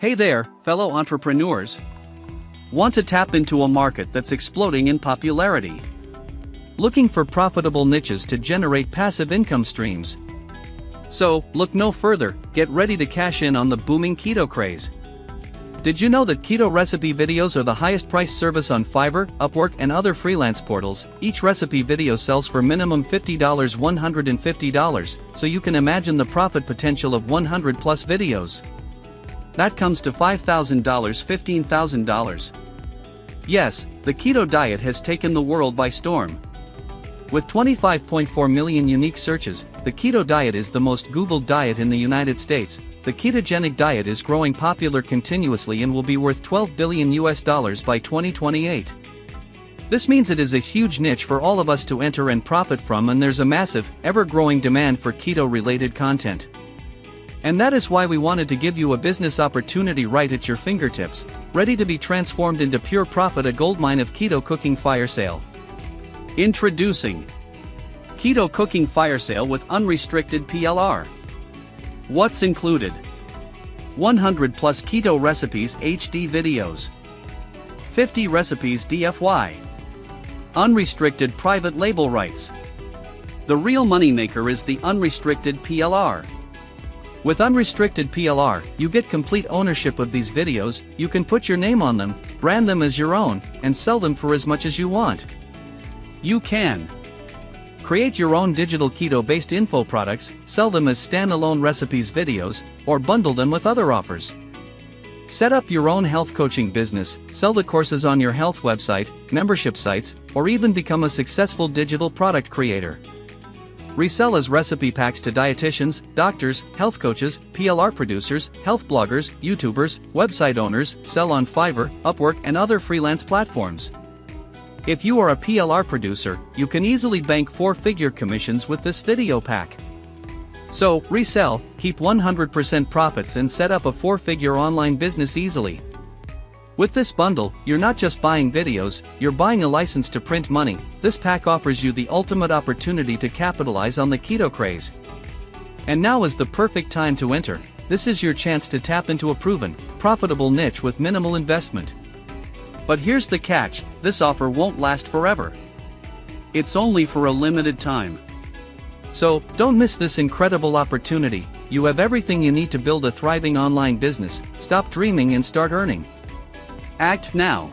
Hey there, fellow entrepreneurs. Want to tap into a market that's exploding in popularity? Looking for profitable niches to generate passive income streams? So, look no further, get ready to cash in on the booming keto craze. Did you know that keto recipe videos are the highest priced service on Fiverr, Upwork, and other freelance portals? Each recipe video sells for minimum $50, $150, so you can imagine the profit potential of 100 plus videos. That comes to $5,000, $15,000. Yes, the keto diet has taken the world by storm. With 25.4 million unique searches, the keto diet is the most Googled diet in the United States. The ketogenic diet is growing popular continuously and will be worth $12 billion by 2028. This means it is a huge niche for all of us to enter and profit from, and there's a massive, ever-growing demand for keto-related content. And that is why we wanted to give you a business opportunity right at your fingertips, ready to be transformed into pure profit, a goldmine of Keto Cooking Firesale. Introducing Keto Cooking Firesale with Unrestricted PLR. What's included? 100 plus keto recipes HD videos. 50 recipes DFY. Unrestricted private label rights. The real moneymaker is the Unrestricted PLR. With Unrestricted PLR, you get complete ownership of these videos. You can put your name on them, brand them as your own, and sell them for as much as you want. You can create your own digital keto-based info products, sell them as standalone recipes videos, or bundle them with other offers. Set up your own health coaching business, sell the courses on your health website, membership sites, or even become a successful digital product creator. Resell as recipe packs to dietitians, doctors, health coaches, PLR producers, health bloggers, YouTubers, website owners. Sell on Fiverr, Upwork, and other freelance platforms. If you are a PLR producer, you can easily bank four-figure commissions with this video pack. So, resell, keep 100% profits, and set up a four-figure online business easily. With this bundle, you're not just buying videos, you're buying a license to print money. This pack offers you the ultimate opportunity to capitalize on the keto craze. And now is the perfect time to enter. This is your chance to tap into a proven, profitable niche with minimal investment. But here's the catch: this offer won't last forever. It's only for a limited time. So, don't miss this incredible opportunity. You have everything you need to build a thriving online business. Stop dreaming and start earning. Act now.